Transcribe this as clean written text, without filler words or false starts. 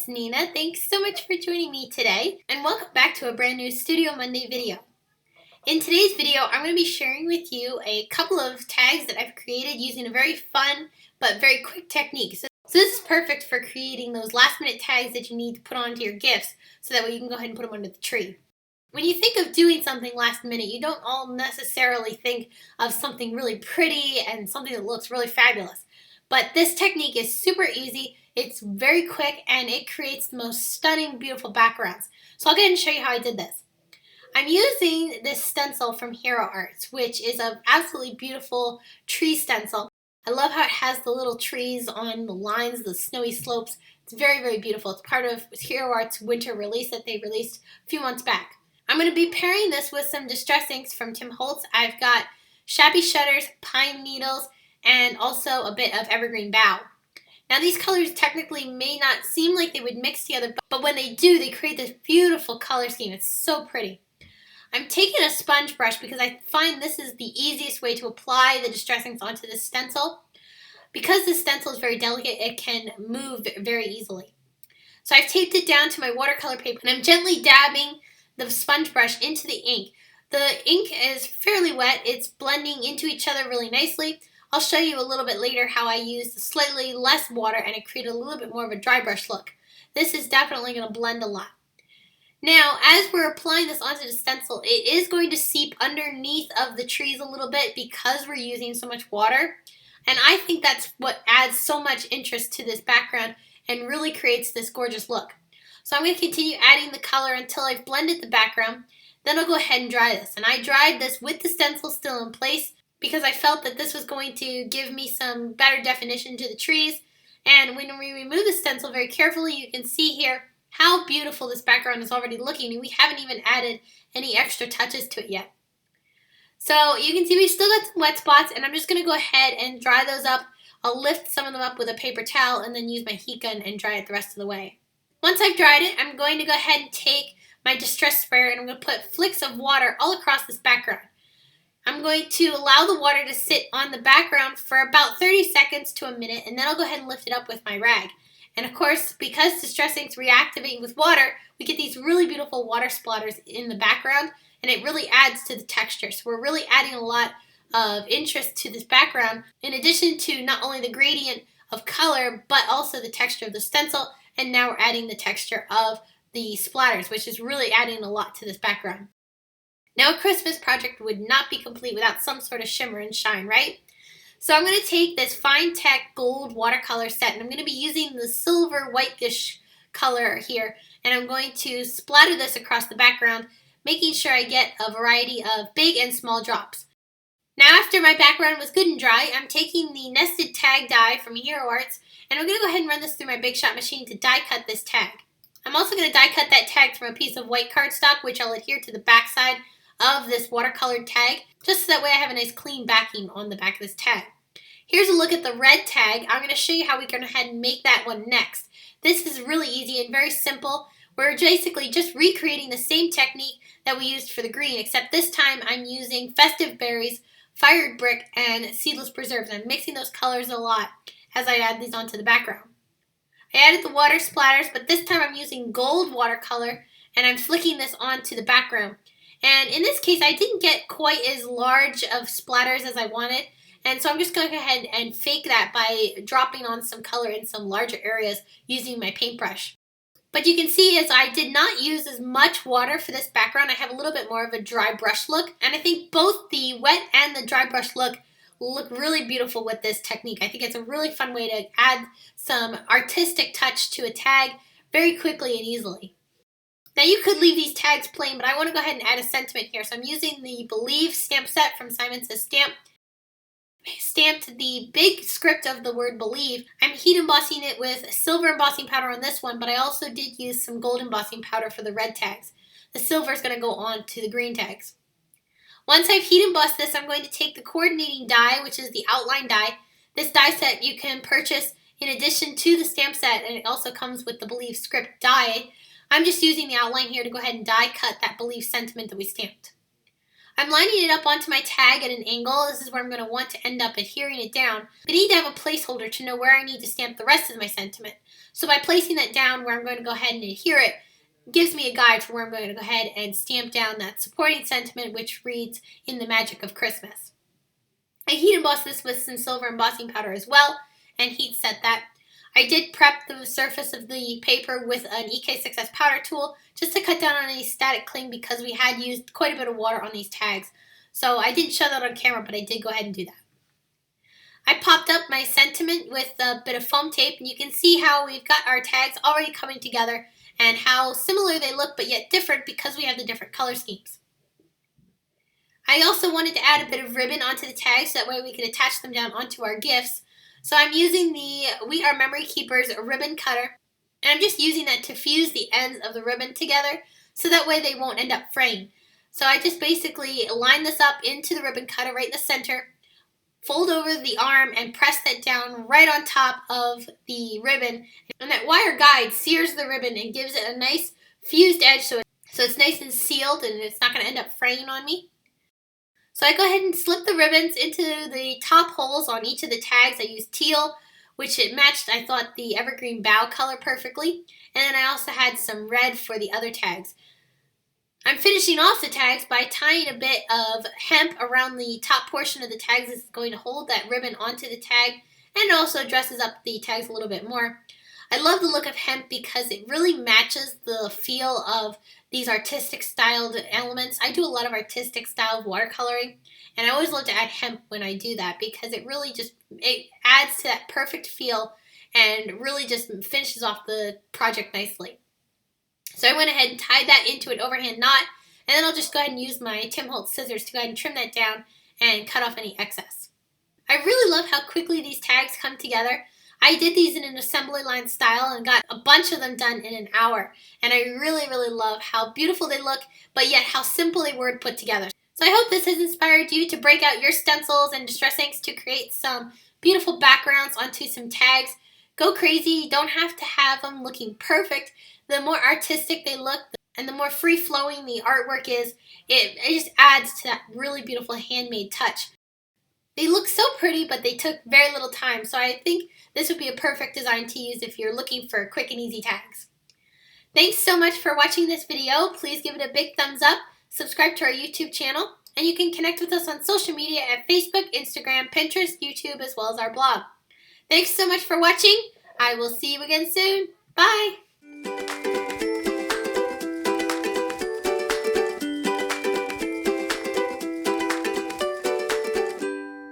it's Nina. Thanks so much for joining me today, and welcome back to a brand new Studio Monday video. In today's video, I'm going to be sharing with you a couple of tags that I've created using a very fun but very quick technique. So this is perfect for creating those last minute tags that you need to put onto your gifts so that way you can go ahead and put them under the tree. When you think of doing something last minute, you don't all necessarily think of something really pretty and something that looks really fabulous. But this technique is super easy, it's very quick, and it creates the most stunning, beautiful backgrounds. So I'll go ahead and show you how I did this. I'm using this stencil from Hero Arts, which is an absolutely beautiful tree stencil. I love how it has the little trees on the lines, the snowy slopes. It's very, very beautiful. It's part of Hero Arts' winter release that they released a few months back. I'm going to be pairing this with some distress inks from Tim Holtz. I've got Shabby Shutters, Pine Needles, and also a bit of Evergreen Bough. Now these colors technically may not seem like they would mix together, but when they do, they create this beautiful color scheme. It's so pretty. I'm taking a sponge brush because I find this is the easiest way to apply the distress inks onto this stencil. Because this stencil is very delicate, it can move very easily. So I've taped it down to my watercolor paper, and I'm gently dabbing the sponge brush into the ink. The ink is fairly wet. It's blending into each other really nicely. I'll show you a little bit later how I used slightly less water and it created a little bit more of a dry brush look. This is definitely going to blend a lot. Now, as we're applying this onto the stencil, it is going to seep underneath of the trees a little bit because we're using so much water. And I think that's what adds so much interest to this background and really creates this gorgeous look. So I'm going to continue adding the color until I've blended the background. Then I'll go ahead and dry this. And I dried this with the stencil still in place because I felt that this was going to give me some better definition to the trees. And when we remove the stencil very carefully, you can see here how beautiful this background is already looking, and we haven't even added any extra touches to it yet. So you can see we've still got some wet spots, and I'm just going to go ahead and dry those up. I'll lift some of them up with a paper towel and then use my heat gun and dry it the rest of the way. Once I've dried it, I'm going to go ahead and take my distress sprayer and I'm going to put flicks of water all across this background. I'm going to allow the water to sit on the background for about 30 seconds to a minute, and then I'll go ahead and lift it up with my rag. And of course, because distress inks reactivate with water, we get these really beautiful water splatters in the background, and it really adds to the texture. So we're really adding a lot of interest to this background, in addition to not only the gradient of color, but also the texture of the stencil, and now we're adding the texture of the splatters, which is really adding a lot to this background. Now, a Christmas project would not be complete without some sort of shimmer and shine, right? So I'm going to take this Fine Tech Gold watercolor set, and I'm going to be using the silver whitish color here, and I'm going to splatter this across the background, making sure I get a variety of big and small drops. Now, after my background was good and dry, I'm taking the nested tag die from Hero Arts, and I'm going to go ahead and run this through my Big Shot machine to die cut this tag. I'm also going to die cut that tag from a piece of white cardstock, which I'll adhere to the back side of this watercolored tag, just so that way I have a nice clean backing on the back of this tag. Here's a look at the red tag. I'm going to show you how we go ahead and make that one next. This is really easy and very simple. We're basically just recreating the same technique that we used for the green, except this time I'm using Festive Berries, Fired Brick, and Seedless Preserves. I'm mixing those colors a lot as I add these onto the background. I added the water splatters, but this time I'm using gold watercolor, and I'm flicking this onto the background. And in this case, I didn't get quite as large of splatters as I wanted, and so I'm just going to go ahead and fake that by dropping on some color in some larger areas using my paintbrush. But you can see as I did not use as much water for this background, I have a little bit more of a dry brush look, and I think both the wet and the dry brush look really beautiful with this technique. I think it's a really fun way to add some artistic touch to a tag very quickly and easily. Now you could leave these tags plain, but I want to go ahead and add a sentiment here. So I'm using the Believe stamp set from Simon Says Stamp. Stamped the big script of the word believe. I'm heat embossing it with silver embossing powder on this one, but I also did use some gold embossing powder for the red tags. The silver is going to go on to the green tags. Once I've heat embossed this, I'm going to take the coordinating die, which is the outline die. This die set you can purchase in addition to the stamp set, and it also comes with the Believe script die. I'm just using the outline here to go ahead and die cut that Believe sentiment that we stamped. I'm lining it up onto my tag at an angle. This is where I'm going to want to end up adhering it down. But I need to have a placeholder to know where I need to stamp the rest of my sentiment. So by placing that down where I'm going to go ahead and adhere it, gives me a guide for where I'm going to go ahead and stamp down that supporting sentiment, which reads, "In the magic of Christmas." I heat embossed this with some silver embossing powder as well, and heat set that. I did prep the surface of the paper with an EK6S powder tool just to cut down on any static cling because we had used quite a bit of water on these tags. So I didn't show that on camera, but I did go ahead and do that. I popped up my sentiment with a bit of foam tape, and you can see how we've got our tags already coming together and how similar they look but yet different because we have the different color schemes. I also wanted to add a bit of ribbon onto the tags so that way we could attach them down onto our gifts. So I'm using the We Are Memory Keepers ribbon cutter, and I'm just using that to fuse the ends of the ribbon together so that way they won't end up fraying. So I just basically line this up into the ribbon cutter right in the center, fold over the arm, and press that down right on top of the ribbon. And that wire guide sears the ribbon and gives it a nice fused edge so it's nice and sealed and it's not going to end up fraying on me. So I go ahead and slip the ribbons into the top holes on each of the tags. I used teal, which it matched, I thought, the evergreen bow color perfectly. And then I also had some red for the other tags. I'm finishing off the tags by tying a bit of hemp around the top portion of the tags. This is going to hold that ribbon onto the tag and also dresses up the tags a little bit more. I love the look of hemp because it really matches the feel of these artistic styled elements. I do a lot of artistic style watercoloring, and I always love to add hemp when I do that because it really just adds to that perfect feel and really just finishes off the project nicely. So I went ahead and tied that into an overhand knot, and then I'll just go ahead and use my Tim Holtz scissors to go ahead and trim that down and cut off any excess. I really love how quickly these tags come together. I did these in an assembly line style and got a bunch of them done in an hour. And I really, really love how beautiful they look, but yet how simple they were to put together. So I hope this has inspired you to break out your stencils and distress inks to create some beautiful backgrounds onto some tags. Go crazy. You don't have to have them looking perfect. The more artistic they look and the more free-flowing the artwork is, it just adds to that really beautiful handmade touch. They look so pretty, but they took very little time, so I think this would be a perfect design to use if you're looking for quick and easy tags. Thanks so much for watching this video. Please give it a big thumbs up, subscribe to our YouTube channel, and you can connect with us on social media at Facebook, Instagram, Pinterest, YouTube, as well as our blog. Thanks so much for watching. I will see you again soon. Bye!